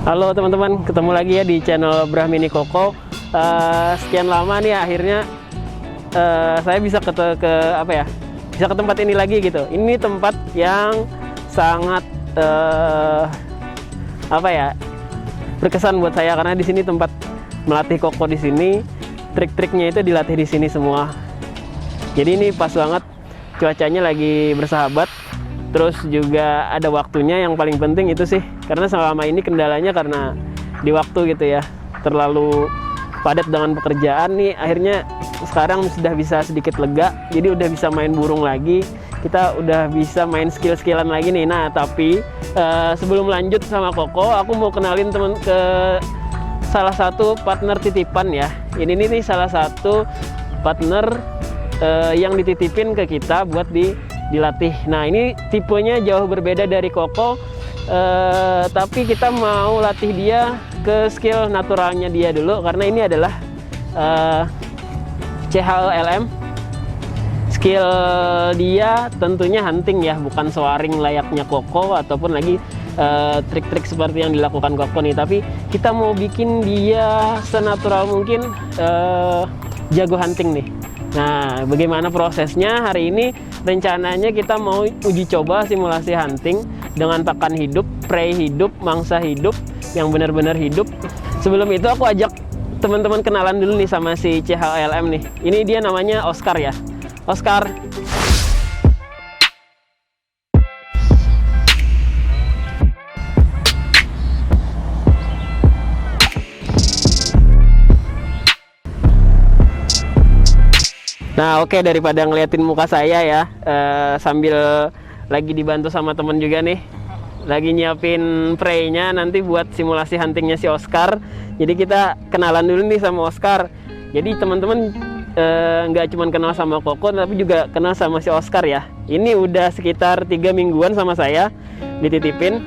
Halo teman-teman, ketemu lagi ya di channel Brahmini Koko. Sekian lama nih akhirnya saya bisa bisa ke tempat ini lagi gitu. Ini tempat yang sangat berkesan buat saya karena di sini tempat melatih koko di sini. Trik-triknya itu dilatih di sini semua. Jadi ini pas banget, cuacanya lagi bersahabat. Terus juga ada waktunya, yang paling penting itu sih. Karena selama ini kendalanya karena di waktu gitu ya. Terlalu padat dengan pekerjaan nih. Akhirnya sekarang sudah bisa sedikit lega. Jadi udah bisa main burung lagi. Kita udah bisa main skill-skillan lagi nih. Nah tapi sebelum lanjut sama Koko, aku mau kenalin temen ke salah satu partner titipan ya. Ini nih salah satu partner yang dititipin ke kita buat dilatih. Nah ini tipenya jauh berbeda dari Koko, tapi kita mau latih dia ke skill naturalnya dia dulu karena ini adalah CHELM. Skill dia tentunya hunting ya, bukan soaring layaknya Koko ataupun lagi trik-trik seperti yang dilakukan Koko nih, tapi kita mau bikin dia senatural mungkin jago hunting nih. Nah, bagaimana prosesnya? Hari ini rencananya kita mau uji coba simulasi hunting dengan pakan hidup, prey hidup, mangsa hidup, yang benar-benar hidup. Sebelum itu aku ajak teman-teman kenalan dulu nih sama si CHELM nih. Ini dia namanya Oscar ya. Oscar. Nah oke, daripada ngeliatin muka saya ya, sambil lagi dibantu sama temen juga nih, lagi nyiapin prey-nya nanti buat simulasi huntingnya si Oscar. Jadi kita kenalan dulu nih sama Oscar. Jadi teman-teman nggak cuma kenal sama Koko, tapi juga kenal sama si Oscar ya. Ini udah sekitar 3 mingguan sama saya dititipin.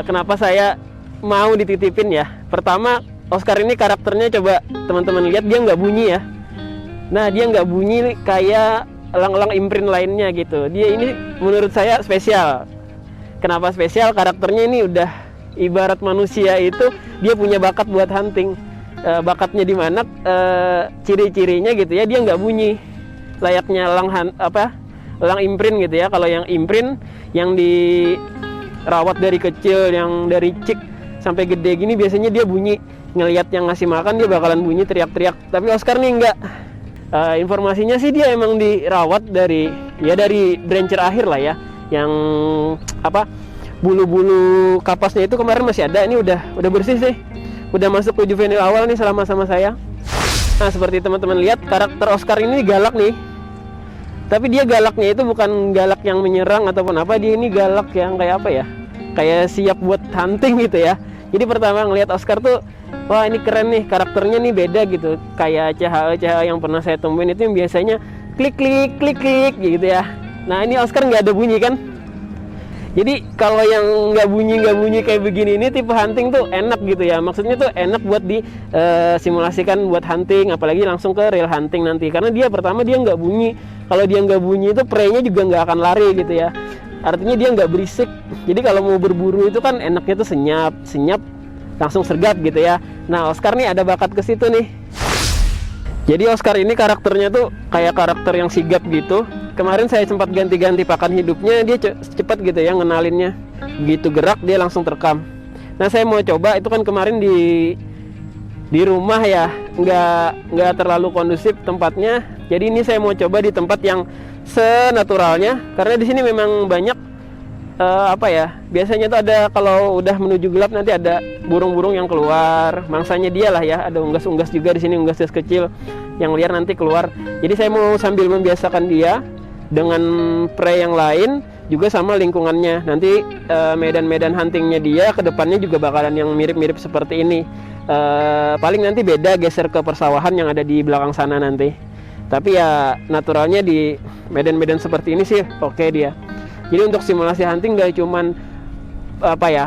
Kenapa saya mau dititipin ya? Pertama, Oscar ini karakternya coba teman-teman lihat, dia nggak bunyi ya. Nah dia nggak bunyi kayak elang-elang imprint lainnya gitu. Dia ini menurut saya spesial. Kenapa spesial? Karakternya ini udah ibarat manusia, itu dia punya bakat buat hunting. Bakatnya di mana? Ciri-cirinya gitu ya, dia nggak bunyi layaknya elang imprint gitu ya. Kalau yang imprint yang dirawat dari kecil, yang dari cik sampai gede gini, biasanya dia bunyi. Ngelihat yang ngasih makan dia bakalan bunyi teriak-teriak. Tapi Oscar nih enggak. Informasinya sih dia emang dirawat dari brancher akhir lah ya, yang bulu-bulu kapasnya itu kemarin masih ada. Ini udah bersih sih, udah masuk ke juvenil awal nih selama sama saya. Nah seperti teman-teman lihat, karakter Oscar ini galak nih, tapi dia galaknya itu bukan galak yang menyerang ataupun apa. Dia ini galak yang kayak kayak siap buat hunting gitu ya. Jadi pertama ngelihat Oscar tuh, wah ini keren nih, karakternya nih beda gitu. Kayak CHE yang pernah saya temuin itu yang biasanya klik gitu ya. Nah ini Oscar nggak ada bunyi kan. Jadi kalau yang nggak bunyi kayak begini, ini tipe hunting tuh enak gitu ya. Maksudnya tuh enak buat disimulasikan buat hunting, apalagi langsung ke real hunting nanti. Karena dia pertama dia nggak bunyi. Kalau dia nggak bunyi itu prey-nya juga nggak akan lari gitu ya. Artinya dia nggak berisik. Jadi kalau mau berburu itu kan enaknya tuh senyap langsung sergap gitu ya. Nah Oscar nih ada bakat ke situ nih. Jadi Oscar ini karakternya tuh kayak karakter yang sigap gitu. Kemarin saya sempat ganti-ganti pakan hidupnya, dia cepat gitu ya ngenalinnya. Begitu gerak dia langsung terekam. Nah saya mau coba, itu kan kemarin di rumah ya, nggak terlalu kondusif tempatnya. Jadi ini saya mau coba di tempat yang senaturalnya, karena di sini memang banyak biasanya tuh ada, kalau udah menuju gelap nanti ada burung-burung yang keluar, mangsanya dia lah ya. Ada unggas-unggas juga di sini, unggas kecil yang liar nanti keluar. Jadi saya mau sambil membiasakan dia dengan prey yang lain, juga sama lingkungannya. Nanti medan-medan huntingnya dia ke depannya juga bakalan yang mirip-mirip seperti ini. Paling nanti beda geser ke persawahan yang ada di belakang sana nanti. Tapi ya naturalnya di medan-medan seperti ini sih oke dia. Jadi untuk simulasi hunting gak cuman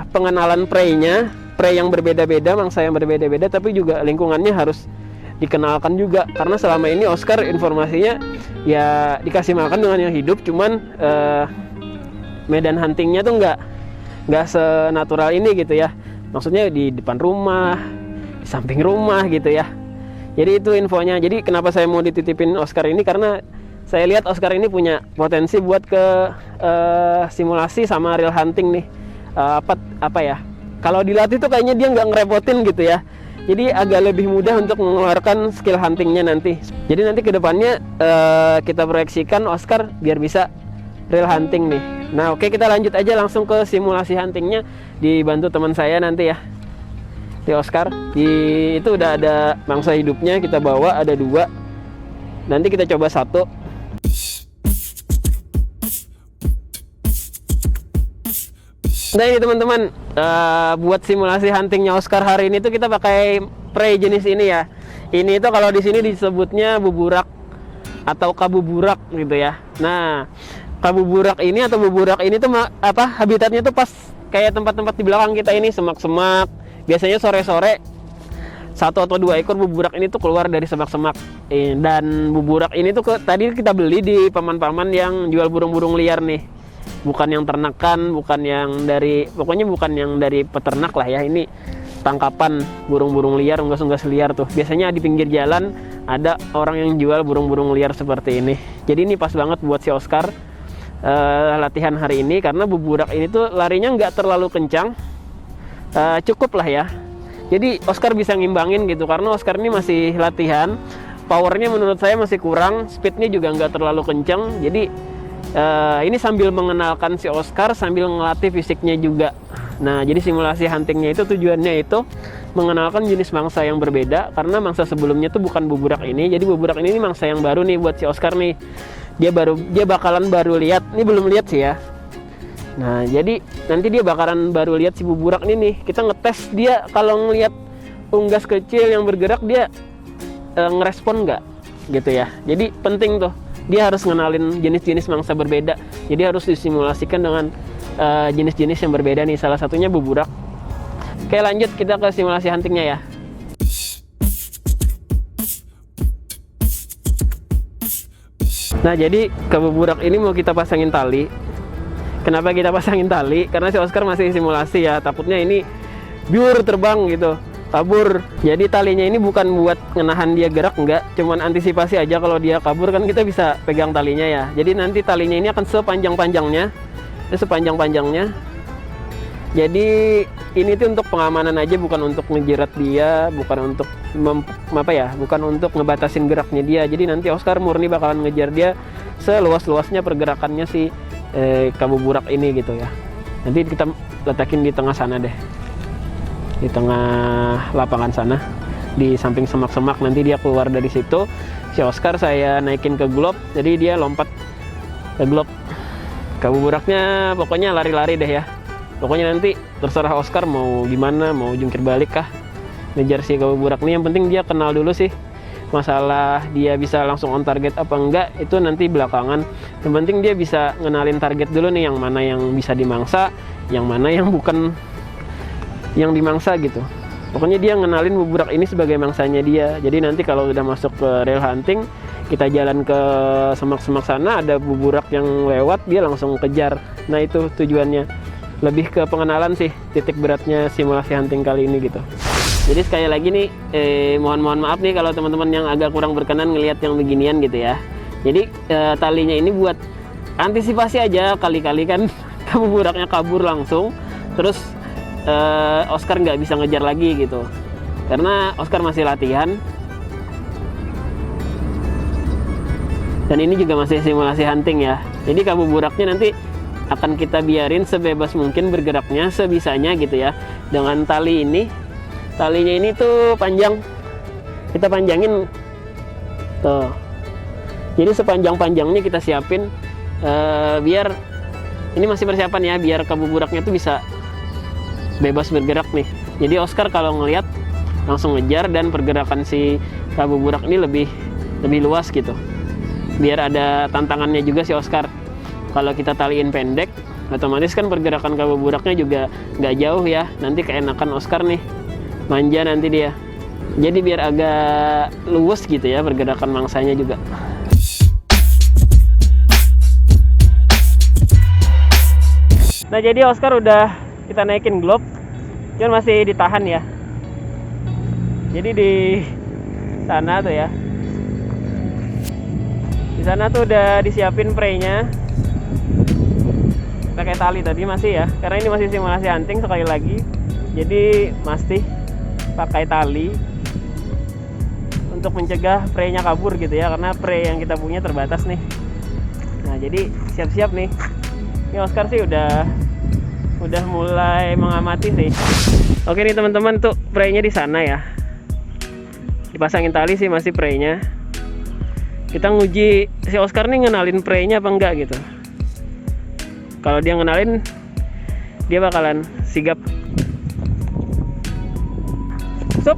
pengenalan prey-nya, prey yang berbeda-beda, mangsa yang berbeda-beda, tapi juga lingkungannya harus dikenalkan juga. Karena selama ini Oscar informasinya ya dikasih makan dengan yang hidup, cuman medan huntingnya tuh nggak senatural ini gitu ya. Maksudnya di depan rumah, di samping rumah gitu ya. Jadi itu infonya. Jadi kenapa saya mau dititipin Oscar ini, karena saya lihat Oscar ini punya potensi buat ke simulasi sama real hunting nih. Apa ya? Kalau dilatih tuh kayaknya dia nggak ngerepotin gitu ya. Jadi agak lebih mudah untuk mengeluarkan skill huntingnya nanti. Jadi nanti kedepannya kita proyeksikan Oscar biar bisa real hunting nih. Nah oke, kita lanjut aja langsung ke simulasi huntingnya, dibantu teman saya nanti ya, di Oscar. Itu udah ada mangsa hidupnya, kita bawa ada 2. Nanti kita coba 1. Nah ini teman-teman, buat simulasi huntingnya Oscar hari ini tuh kita pakai prey jenis ini ya. Ini tuh kalau di sini disebutnya buburak atau kabuburak gitu ya. Nah kabuburak ini atau buburak ini tuh habitatnya tuh pas kayak tempat-tempat di belakang kita ini, semak-semak. Biasanya sore-sore 1 atau 2 ekor buburak ini tuh keluar dari semak-semak. Dan buburak ini tuh tadi kita beli di paman-paman yang jual burung-burung liar nih. Bukan yang ternakan, pokoknya bukan yang dari peternak lah ya. Ini tangkapan burung-burung liar, unggas-unggas liar tuh. Biasanya di pinggir jalan ada orang yang jual burung-burung liar seperti ini. Jadi ini pas banget buat si Oscar latihan hari ini, karena buburak ini tuh larinya nggak terlalu kencang, cukup lah ya. Jadi Oscar bisa ngimbangin gitu, karena Oscar ini masih latihan, powernya menurut saya masih kurang, speednya juga nggak terlalu kencang. Jadi ini sambil mengenalkan si Oscar, sambil ngelatih fisiknya juga. Nah jadi simulasi huntingnya itu tujuannya itu mengenalkan jenis mangsa yang berbeda, karena mangsa sebelumnya tuh bukan buburak ini. Jadi buburak ini mangsa yang baru nih buat si Oscar nih. Dia bakalan baru lihat, ini belum lihat sih ya. Nah jadi nanti dia bakalan baru lihat si buburak ini nih. Kita ngetes dia kalau ngelihat unggas kecil yang bergerak, dia ngerespon nggak gitu ya. Jadi penting tuh, dia harus ngenalin jenis-jenis mangsa berbeda. Jadi harus disimulasikan dengan jenis-jenis yang berbeda nih, salah satunya buburak. Oke lanjut, kita ke simulasi huntingnya ya. Nah jadi ke buburak ini mau kita pasangin tali. Kenapa kita pasangin tali? Karena si Oscar masih simulasi ya, takutnya ini biur terbang gitu, kabur. Jadi talinya ini bukan buat ngenahan dia gerak, enggak, cuman antisipasi aja kalau dia kabur kan kita bisa pegang talinya ya. Jadi nanti talinya ini akan sepanjang-panjangnya. Jadi ini tuh untuk pengamanan aja, bukan untuk ngejerat dia, bukan untuk bukan untuk ngebatasin geraknya dia. Jadi nanti Oscar murni bakalan ngejar dia seluas-luasnya pergerakannya si kabuburak ini gitu ya. Nanti kita letakin di tengah sana deh, di tengah lapangan sana, di samping semak-semak. Nanti dia keluar dari situ, si Oscar saya naikin ke globe, jadi dia lompat ke globe. Kabuburaknya pokoknya lari-lari deh ya. Pokoknya nanti terserah Oscar mau gimana, mau jungkir balik kah ngejar si kabuburak nih. Yang penting dia kenal dulu sih. Masalah dia bisa langsung on target apa enggak itu nanti belakangan. Yang penting dia bisa ngenalin target dulu nih, yang mana yang bisa dimangsa, yang mana yang bukan yang dimangsa gitu. Pokoknya dia ngenalin buburak ini sebagai mangsanya dia. Jadi nanti kalau udah masuk ke real hunting, kita jalan ke semak-semak sana, ada buburak yang lewat, dia langsung kejar. Nah itu tujuannya, lebih ke pengenalan sih titik beratnya simulasi hunting kali ini gitu. Jadi sekali lagi nih, mohon maaf nih kalau teman-teman yang agak kurang berkenan ngelihat yang beginian gitu ya. Jadi talinya ini buat antisipasi aja, kali-kali kan buburaknya kabur langsung, terus Oscar nggak bisa ngejar lagi gitu, karena Oscar masih latihan. Dan ini juga masih simulasi hunting ya. Jadi kabuburaknya nanti akan kita biarin sebebas mungkin bergeraknya sebisanya gitu ya. Dengan tali ini, talinya ini tuh panjang, kita panjangin tuh. Jadi sepanjang-panjangnya kita siapin biar ini masih persiapan ya, biar kabuburaknya tuh bisa bebas bergerak nih. Jadi Oscar kalau ngelihat langsung ngejar, dan pergerakan si kabuburak ini lebih luas gitu. Biar ada tantangannya juga si Oscar. Kalau kita taliin pendek, otomatis kan pergerakan kabuburaknya juga nggak jauh ya. Nanti keenakan Oscar nih, manja nanti dia. Jadi biar agak luas gitu ya pergerakan mangsanya juga. Nah jadi Oscar udah kita naikin globe. cuman masih ditahan ya. Jadi di sana tuh ya, di sana tuh udah disiapin prey-nya pakai tali tadi masih ya, karena ini masih simulasi hunting sekali lagi, jadi masih pakai tali untuk mencegah prey-nya kabur gitu ya, karena prey yang kita punya terbatas nih. Nah jadi siap-siap nih. Ini Oscar sih udah mulai mengamati sih. Oke nih teman-teman, tuh prey-nya di sana ya, dipasangin tali sih masih prey-nya. Kita nguji si Oscar nih ngenalin prey-nya apa enggak gitu. Kalau dia ngenalin, dia bakalan sigap. Sup.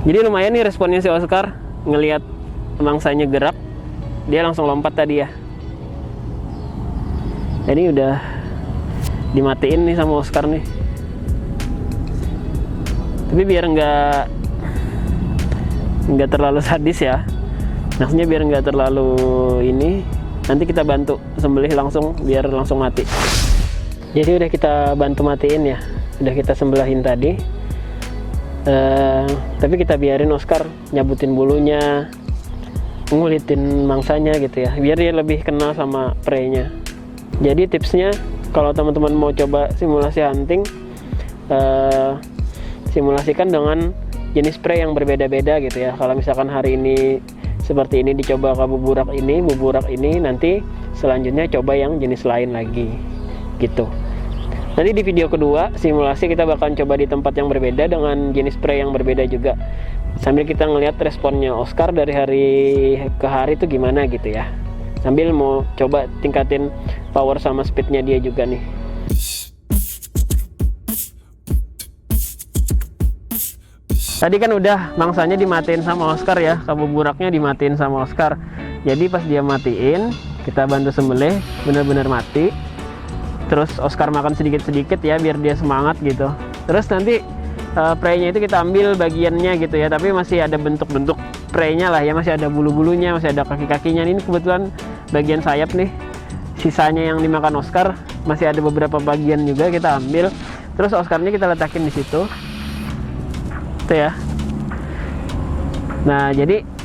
Jadi lumayan nih responnya si Oscar, ngelihat mangsanya gerak, dia langsung lompat tadi ya. Ini udah dimatiin nih sama Oscar nih. Tapi biar nggak terlalu sadis ya, maksudnya biar nggak terlalu ini, nanti kita bantu sembelih langsung biar langsung mati. Jadi udah kita bantu matiin ya, udah kita sembelahin tadi. Tapi kita biarin Oscar nyabutin bulunya, ngulitin mangsanya gitu ya, biar dia lebih kenal sama prey-nya. Jadi tipsnya, kalau teman-teman mau coba simulasi hunting, simulasikan dengan jenis prey yang berbeda-beda gitu ya. Kalau misalkan hari ini seperti ini dicoba ke buburak ini, nanti selanjutnya coba yang jenis lain lagi gitu. Nanti di video kedua simulasi kita bakal coba di tempat yang berbeda dengan jenis prey yang berbeda juga, sambil kita ngelihat responnya Oscar dari hari ke hari itu gimana gitu ya, sambil mau coba tingkatin power sama speednya dia juga nih. Tadi kan udah mangsanya dimatiin sama Oscar ya, kabuburaknya dimatiin sama Oscar. Jadi pas dia matiin, kita bantu sembelih bener-bener mati. Terus Oscar makan sedikit-sedikit ya biar dia semangat gitu. Terus nanti prey-nya itu kita ambil bagiannya gitu ya, tapi masih ada bentuk-bentuk prey-nya lah ya, masih ada bulu-bulunya, masih ada kaki-kakinya. Ini kebetulan bagian sayap nih, sisanya yang dimakan Oscar, masih ada beberapa bagian juga kita ambil. Terus Oscarnya kita letakin di situ. Tuh ya. Nah, jadi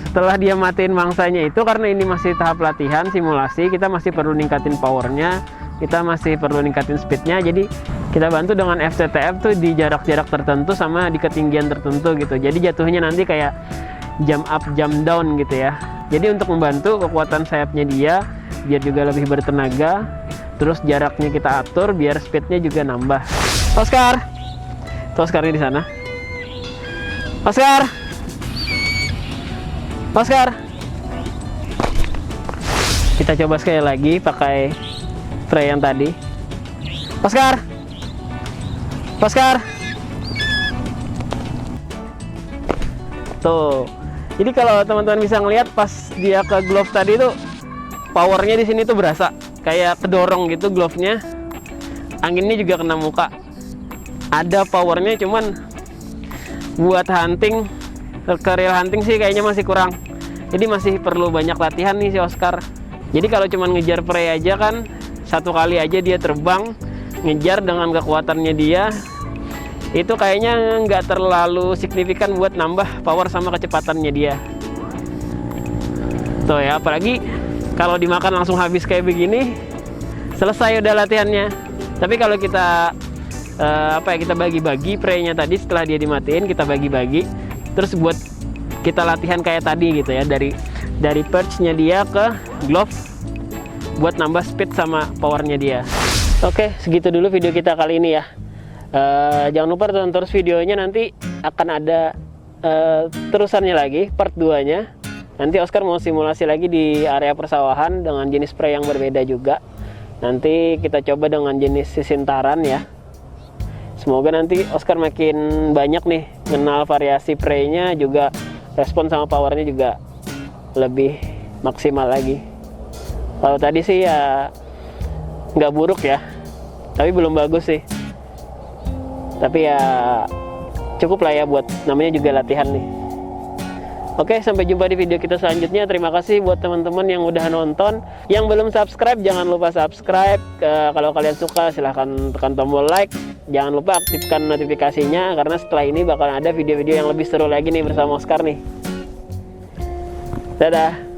setelah dia matiin mangsanya itu, karena ini masih tahap latihan simulasi, kita masih perlu ningkatin powernya, kita masih perlu ningkatin speednya. Jadi kita bantu dengan FTTF tuh di jarak-jarak tertentu sama di ketinggian tertentu gitu. Jadi jatuhnya nanti kayak jump up jump down gitu ya. Jadi untuk membantu kekuatan sayapnya dia biar juga lebih bertenaga, terus jaraknya kita atur biar speednya juga nambah. Oscar, tuh Oscarnya di sana. Oscar, Oscar, kita coba sekali lagi pakai prey yang tadi. Oscar, Oscar, tuh. Jadi kalau teman-teman bisa ngelihat pas dia ke glove tadi tuh, powernya di sini tuh berasa kayak kedorong gitu glove-nya. Anginnya juga kena muka. Ada powernya, cuman buat hunting, ke real hunting sih kayaknya masih kurang. Jadi masih perlu banyak latihan nih si Oscar. Jadi kalau cuman ngejar prey aja kan, satu kali aja dia terbang ngejar dengan kekuatannya dia, itu kayaknya nggak terlalu signifikan buat nambah power sama kecepatannya dia. Tuh ya, apalagi kalau dimakan langsung habis kayak begini, selesai udah latihannya. Tapi kalau kita kita bagi-bagi prey-nya tadi setelah dia dimatiin, kita bagi-bagi, terus buat kita latihan kayak tadi gitu ya, dari perch-nya dia ke glove buat nambah speed sama powernya dia. Oke, segitu dulu video kita kali ini ya. Jangan lupa tonton terus videonya, nanti akan ada terusannya lagi, part 2 nya. Nanti Oscar mau simulasi lagi di area persawahan dengan jenis prey yang berbeda juga. Nanti kita coba dengan jenis sisintaran ya. Semoga nanti Oscar makin banyak nih kenal variasi prey-nya, juga respon sama powernya juga lebih maksimal lagi. Kalau tadi sih ya nggak buruk ya, tapi belum bagus sih. Tapi ya cukup lah ya buat namanya juga latihan nih. Oke, sampai jumpa di video kita selanjutnya. Terima kasih buat teman-teman yang udah nonton. Yang belum subscribe, jangan lupa subscribe. Kalau kalian suka, silahkan tekan tombol like. Jangan lupa aktifkan notifikasinya, karena setelah ini bakal ada video-video yang lebih seru lagi nih bersama Oscar nih. Dadah.